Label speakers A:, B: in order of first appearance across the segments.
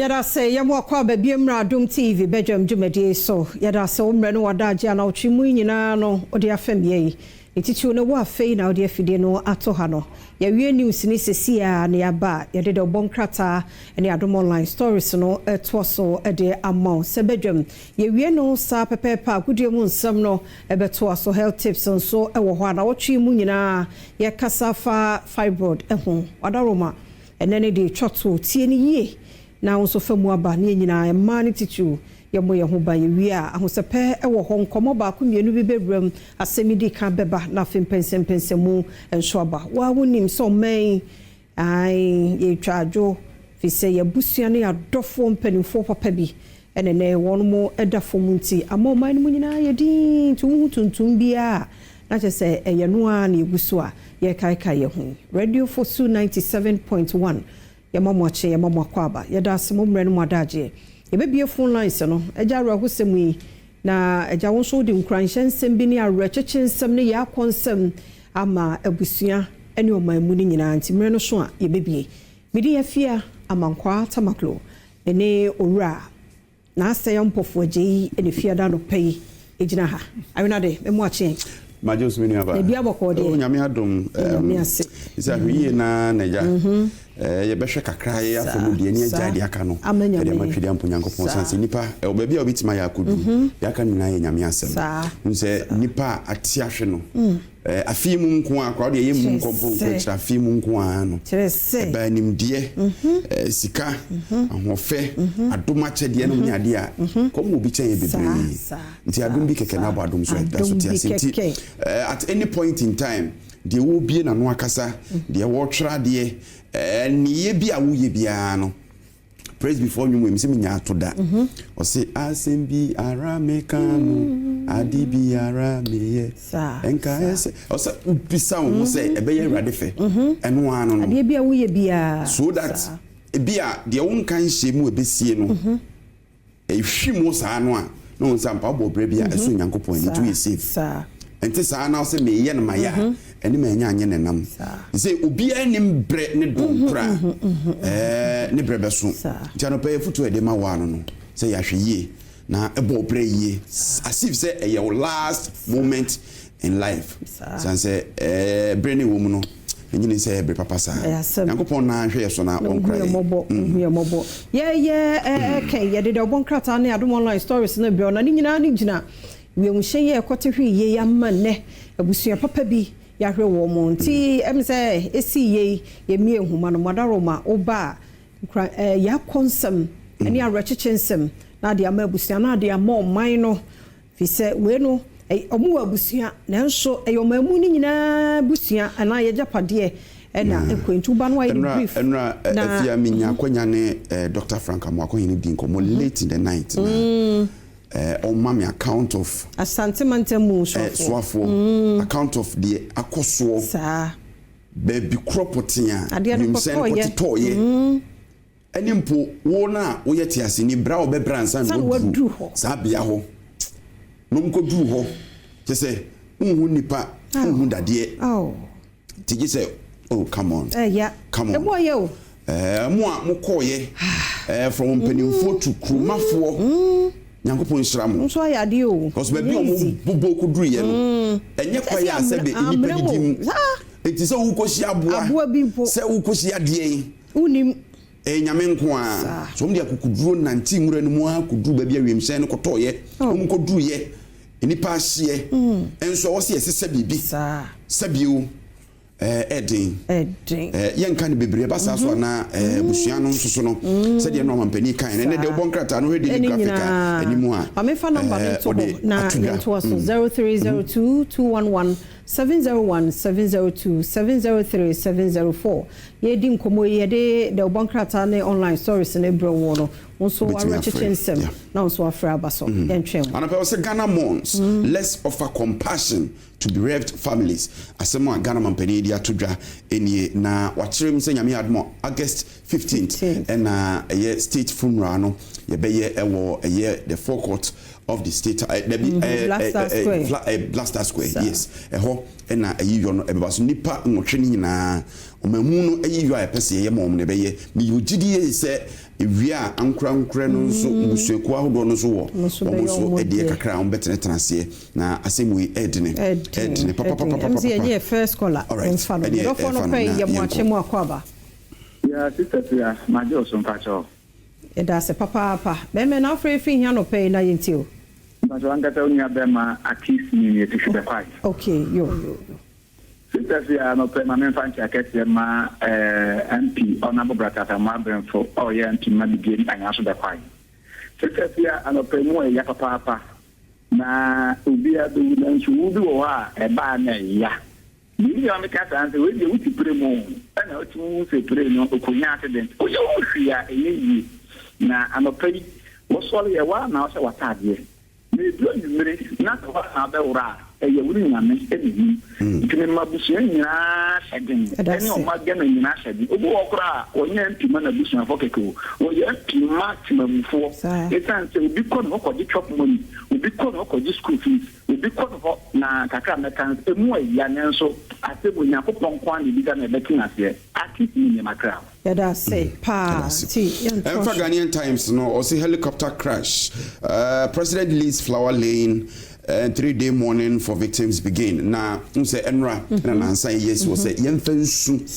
A: Yada say yamwa kwa baby Adom TV bedroom jumedi so yada say umre no wadaje na otwimu nyina no ode afem ye etitu no wa fei na ode afide no ato ha no ya wie news ni sesia na ya ba ya de obonkrata ene Adom online stories no eto so ede amount se bedroom ya wie no sa pepepa agudie mu nsam no ebeto so health tips so ewo ho na otwimu nyina ya kasafa fibroid eho wadaroma enene de twoto tie ni ye na won so famu aba na nyina ma ne titu ye mo ye ho ba ye wi a ahosepe e wo ho nkomo ba ko mienu bi bebram asemidi ka beba na fem pensem enso aba wa wonim so man ai ye twajo fi se ye busua ne adofo mpanimfo papa bi enene won mo edafo munti amoma ne nyina ye din tuntum bia na che se ye no a na eguso a ye kai ye ho radio for 97.1 yamamwache yamamwakwaba yada asemo mre no madaje yebebie phone lines no eja rahosem yi na eja wonso de nkranhyensem bi ne arechechinsem ne ya konsem ama abusua ene omanmu ni nyina nti mre no so a yebebie midi yafia amankwa tamaklo ene owura na aseyampofu ajeyi ene fiada no pei ejina ha awinade memwache
B: Majos mini aba.
A: Ebi abokode.
B: Nyame adom. Isa hwiye na naja. Ye behwe kakra ye afomu de ani agya de aka no. De matwede ampo Nyankopon sanse nipa obabi a obitima ya kodu. Ya aka nyina ye nyame asem. Nse nipa ati ahwe no. Afi mu nko akwa de ye mu nkompo kwechira afi mu nko ano. Ba nimdie sika ahofe adoma chede no nyade a komo obi chen ye bebre. Nti adom bi keke na adom so da so ti asenti. At any point in time they will be na no akasa they watchra de niye bi a wuye bia no praise before you me say me nya to da o say asembi ara mekano adi bi ara meye enka ese o say upisa wo say ebeye urade fe eno anu no
A: adi bi a wuye bia
B: so that bia de won kan hyemu ebesie no ehwimu sa anu a no nsampa bo bre bia eso Nyankopon ni to ye safe enti sa na o say me ye na maya eni ma nya anye nenam say obi anim bre ne donkra ne bre beso nti no pay futu e de ma wa no say ya hweye na ebo bre ye as if say e your last moment in life say bre ne wo mu no enyi say bre papa sa Nyankopon na hwe so na onkra
A: mobo okay ye de obonkrata na Adom online stories na bre na ni nyina ni gina we mu hye ye kote hwe ye ya ma ne abusua papa bi ya hwe wo mo nti em say esi ye mie huma no madaroma oba ya konsem eni arechichensem na de ama abusua na de ama oman no fi se we no omu abusua na nso eyomamu ni nyina busua ana ye japade na ekwentu ba no ayi brief
B: na afia minya kwanya ne Dr. Frank Amwako hini din ko mo late in the night on mami account of
A: asantemantemu
B: swafo account of the akoso baby cropotia you send what to ye enimpo wo na wo yeti ase ni bra wo bebra ansan wo sa bia ho no mko du ho je say unhu nipa unhu dade ti je say oh come on come on
A: boy yo
B: mo a mo koye from penimfo to krumafo Nyankopon nshiramo
A: nso ayade o
B: because baby o bobo ku duru ye no enye kwa ya se be inipa didim enti se wo koshi aboa
A: bi mpo
B: se wo koshi ade
A: unim
B: nyame nko a so mde akukuduro 19 mura no mu akuduru baby awemhyɛ no kotoye om koduru ye inipa ahye enso wo se yesese bibi sabio Edin yanka ne bebre basa so na busua no nso no se de no mampani kan ne de bonkrata no hedi graphica animu a
A: ma me fa number me to na to so 0302 211 701 702 703 704 ye di nkomo ye de bonkrata ne online stories ne bro wo no nso wa chechensem na nso afra abaso entwem
B: and I say Ghana mourns let's offer compassion to bereft families asema Ghana mampani dia todwa enie na wakyerem se nyame admo August 15th and ye state funeral no ye beye ewo ye the forecourt of the state Blaster Square yes ho na ayiyo no ebebaso nipa nwotwe ni nyina omamu no ayiyo a pese ye mom ne beye mi yogidie se ewia ankura no nso busueku ahodo no so wo omo edie kakra on betenetranse na asemwe edine papa
A: mzi ye first caller on fano do for no pay ye mo achemu akwaba
C: ya sister ya majo so mpacho
A: eda se papa me na free fi hia no pay na yentio
C: majo angata unya bema akis ni ye tishude kwai
A: okay yo
C: sister ya no pay ma me fanchi akete ma MP onabo bratata ma benfo o ye MP ma bigeni anya so de kwai sister ya no pay mo ya papa na obi adu na nsu ubi wo ha e ba na ya ni ya me ka sanse we de uti premo na uti mu se premo okunya accident o ye wo hwia eyi na anopay wo sole ye wa na o se watade me do nyumre na to ha be wura e ye wuri nyame eni ntime mabusu nyina sedin eni o ma gana nyina sedin obo okra onye mpima na busu afokeko o ye mpima timamufo etanse obi ko no ko di chop money obi ko no ko di school fees obi ko no na kaka mekan emu ya nenso asebo nyakopon kwa ni biga na bekin ase akiti ni makra
A: yada say pa ti
B: Ghanaian Times no or say helicopter crash President leads Flower Lane 3-day mourning for victims begin. Na say enra na nansa yes was say yemfensu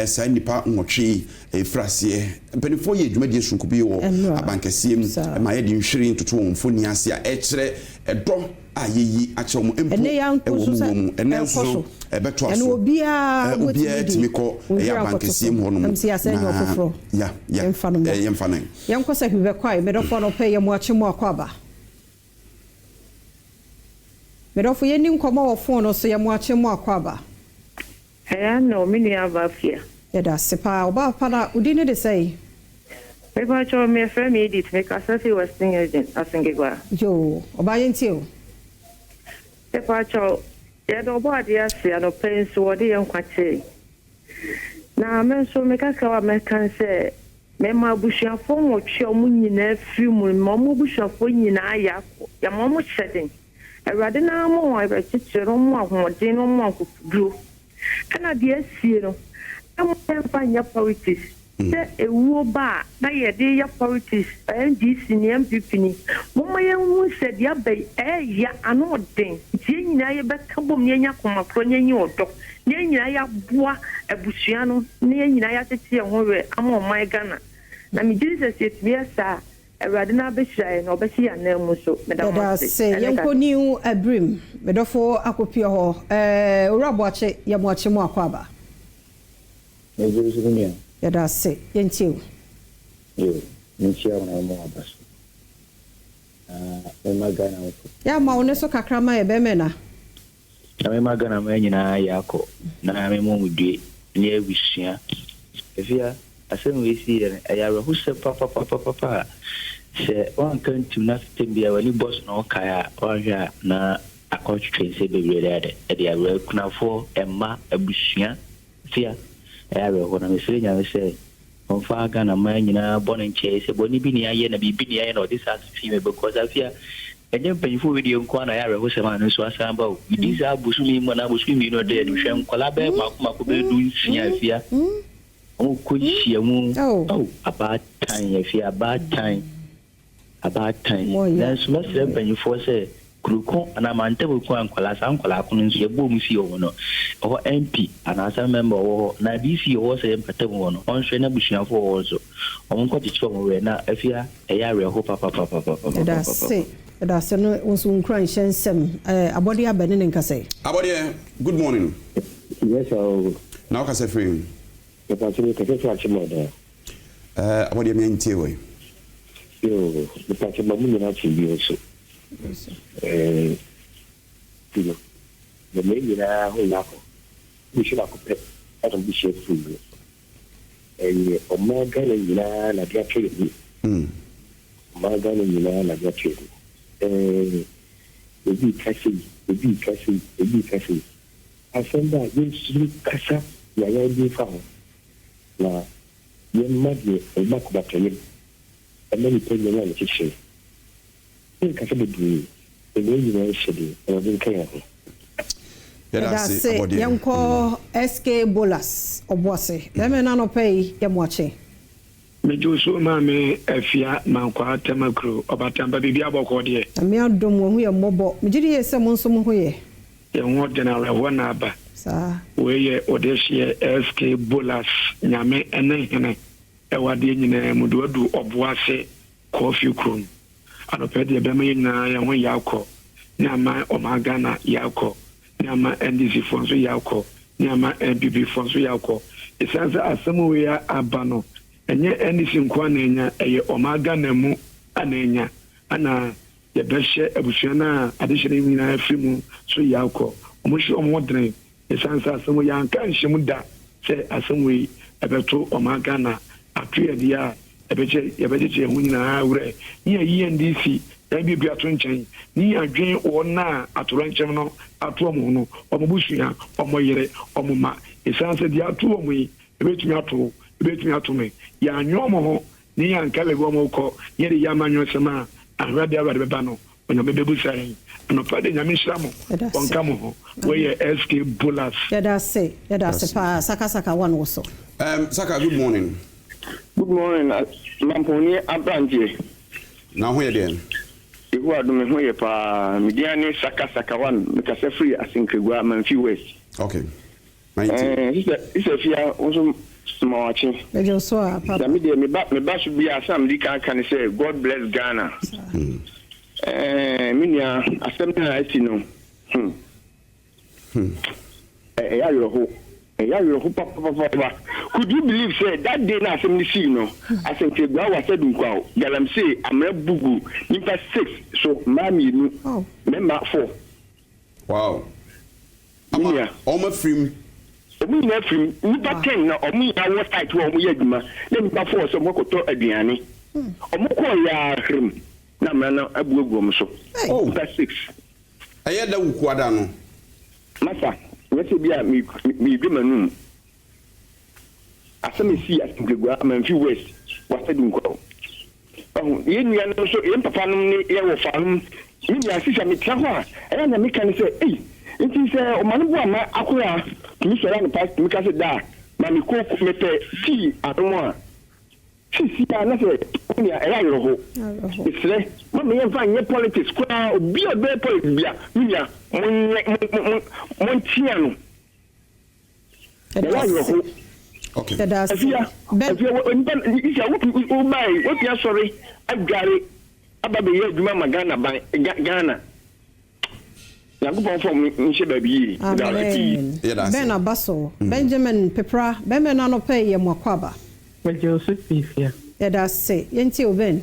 B: sa nipa nwotwe efrase penifo ye dwumadi sunkubi wo abankasiem ma ye di nhwiri ntoto wonfoni ase a ekere edo ayeyi ache mo empo ene so ebeto aso ene obia timiko ya abankasiem hono ya yemfano
A: yankosa hwebe kwai medofo no pay ye mo ache mo akwaba medofo ye ni nkomo wo phone no so ye mo ache mo akwaba
D: no mini abafia
A: yada sepa oba pada udine de say
D: pepa cho me frame edit me kasafi western agent asingegwa
A: yo oba yentio
D: pepa cho ye do bo ade ase ano penso wo de yankwache na men so me kakawa me kan se me ma bushafo mo twa mu nyina fi mu mo bushafo nyina ya mo chedin Erade na mo wa be chichiro mo ahode no mo akuduro kana de asie no am nya politics se ewu ba na ye de ya politics NDC ni MPP ni mo maye hu se dia be ya ano den tie nyina ye be kabom ne nya koma pro nyi odo ne nyina ya boa abusua no ne nyina ya tete ho we am o mai Ghana na mi Jesus yet biasa Erade na be hia no be hia na mu so
A: medam say yenko niu abrim medofo akopia ho urabo ache ye mo ache mo akwaba
E: Nigeria
A: yada say yentiu
E: nchia na mo abaso me magana
A: ya ma one so kakrama ye be mena
E: na me magana ma nyina yako na me mo mudue ni abusua efia asem we si ya hu se papa se on kan tu na tembia wali boss no kaya oja na akotwe se bebrede de ya kunafo emma abusua fia ya ho na mesere nya se on fa ga na ma nyina bonenche se boni bi ni aye na bibi ni aye na this has fi me because afia enye mpanyifo video nko na ya ho se ma no so asamba o this abusu mi mo na abusu mi no de hwem kola be makoma be du sia fia o kuchia mu about time if you about time then so let's say for say kruko ana mante bu ko ankwala ko nso ye bom si o no o MP ana sa member o na DC o say empate mu no on hwe na busuafo o so o mo kwachicho mo we na afia eya reho papa
A: that's no unso nkran hensem abode abene ne nkase
B: abode good morning
E: yes
B: now ka say free
E: Actually,
B: what do you mean to you?
E: The patch of Mamun actually also. The main we should have put out of the ship food. And Omega and Yuna, like your trade. Omega and Yuna, like your trade. The big cassie. I send that you sleep casa, you be found. Na ye madye e makubateye emeni penye na kitchen
F: ka se bedu e go yi na shede e go kan ho
A: that's it yanko SK Bolas obwase lemme na no pay yamwache
G: mejo so ma me afia mankwa temakro obatamba bibia boko de
A: me adom wo hu ye mobo mejiri ye se mo nso mo hu ye
G: wo general wo na aba
A: sa
G: we ye odehye SK Bolas nyame ene hene e wade nyina mudodu obwase coffee krum anopede be me nyina ya ho yakọ nyama omagana yakọ nyama NDC fonso yakọ nyama NPP fonso yakọ esanza asemu we ya abano enye NDC nkwa na enya eye omagana mu anenya ana ye behye abusua na adehye nyina afimu so yakọ omushi omodren esanza asemu ya nka nhyimu da se asemu we ebeto omagana atuye dia ebeje hu nyina awre ye NDC ebi bi ato nchen ni adwen wona atoro nchen no ato mu no omubusua omoyere omuma esanse dia ato mu yi ebetumi ato me ya anyomo ho ni ya nkale go moko yeri ya manyo sema ahwade abade beba no onyo bebusan no pade nyame hyamo onka mo ho we ye SK Bolas
A: that's it pa saka one also
B: Saka, good morning.
H: Good morning, Mamponi Abranje.
B: Now where then?
H: You are doing here, Pa Midiani Saka one, because a free as in Kigwa Manfi West.
B: Okay.
H: It's a fear also small watching.
A: The
H: media, me back should be a some can say, God bless Ghana. Minia, assembly, I see no. Could you believe say that day na assembly see no I think Kegwa was said nkwa galam say amra bugu nimpa 6 so mami nu member 4
B: wow ama oma film
H: omu na film nimpa 10 na omu ya wo site wo omu ya djuma na nimpa 4 so mo koto aduane omu ko ya hrim na mra na abugu so nimpa 6
B: ayeda wukwada no
H: masa wese bia mi bi manum asemi si asigwa manfi west wase dunko yenu ya no so yen papa num ni ye wo fanum mi ya sisa mi tia ho a e na mi kan say nti say o manu bo ama akoya mi so ya no pass mi ka say da ma mi ko mete ti adomo a si ya na say ni ya e ya yo ho isle ma me yen fa nye politics ko obi o be politics bia mi ya mon tiano
B: okay
A: that's
H: what you sorry agare ababe ye duma magana ban Ghana yakupon from nche baby
A: Ben Abaso Benjamin Pepra Ben no pay ye mwakwaba
I: Joseph Ifia
A: that's it yenti oben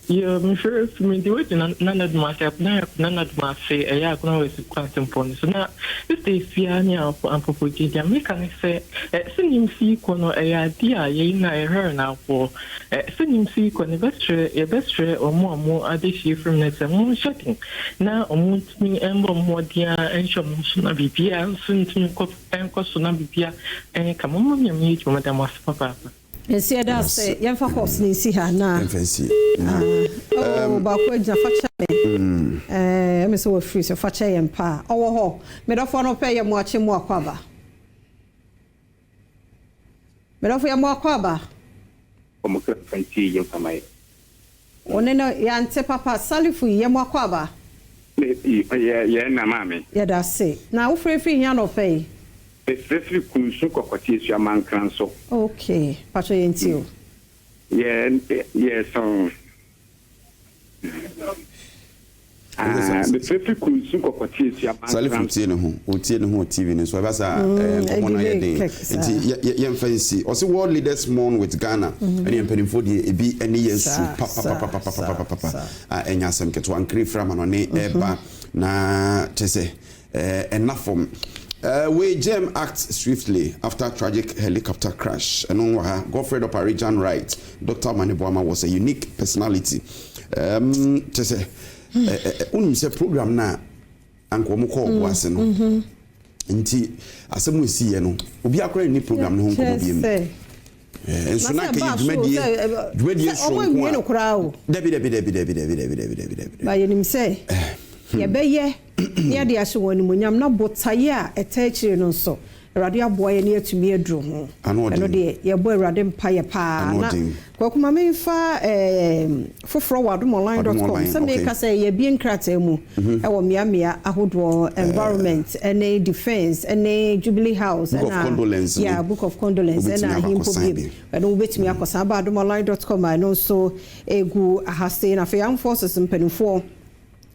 I: yeah, I'm sure if me do it, none of myself, none of my say, I can always quantum point. So now, if they fear me up and propagate, I can say, send him see corner a idea, ye na her now for send him see corner best or more addition from next and more shutting. Now, almost me and more dear and show Suna BPA, soon to me and cost Suna BPA, and come on, you meet Madame Papa.
A: Esi da se yen fa course ni si ha na
B: fancy
A: ba ko ja fa cha me so we free so fa cha yen pa owo ho me do fo no pe ye mo ache mo akwaba me do fo ye mo akwaba
F: o mo ka fancy yen fa mai
A: one no ya nte papa salifu ye mo akwaba
C: ye na mame
A: ya da se na wo free free here no pe
C: especially kunsu kokoti esu amankran so
A: okay pacho yentio
C: yes so especially kunsu kokoti esu amankran
B: salifu tie ne ho TV ne so ba sa komo na ye den nti ye fancy o se world leaders mourn with Ghana and ye penifo de ebi ene yesu papa enya asem keto ankre fra ma no ne eba na tese enough from we Gem act swiftly after tragic helicopter crash. And on Godfrey Oparijan right, Dr. Maneboama was a unique personality. To say, say program na anko mo call was no. Nti asem we see no. Obi akora ni program no nko biem. enso na ka dwumadie so
A: nko no kura o
B: dabi
A: ba yenim say ye beye ye de ahye woni munyam na botaye a etachire no nso Awurade aboye ne atumi aduru ho eno de ye bo Awurade mpaye pa na kwakuma memfa foforo wadomonline.com se me ka say ye bi nkrata mu e wo miamia ahodo environment ene defense ene Jubilee House and book of condolence and himpo bi eno obetumi akosa ba adomonline.com I know so egu ahase na fe forces mpanifo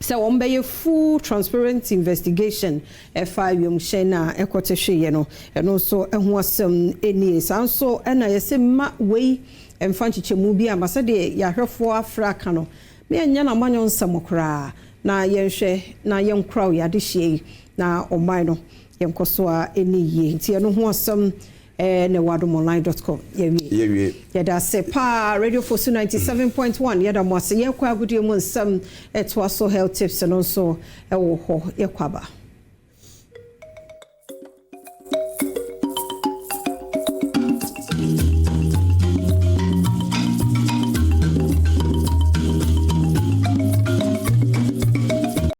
A: so on be full transparent investigation FI shena ekote hweye no eno so eho asem eni sanso na yese ma wei emfanchichemu bi amasa de yahwefo afrika no me anya na manyo nsamokra na yenhwe na yenkra ya de hye na oman no yenkoso a eni ye nti eno ho asem ne wadomonline.com yewie yada se pa radio force 97.1 yada mo ase ye kwa agudie mo nsam to aso health tips no so e wo ho ye kwaba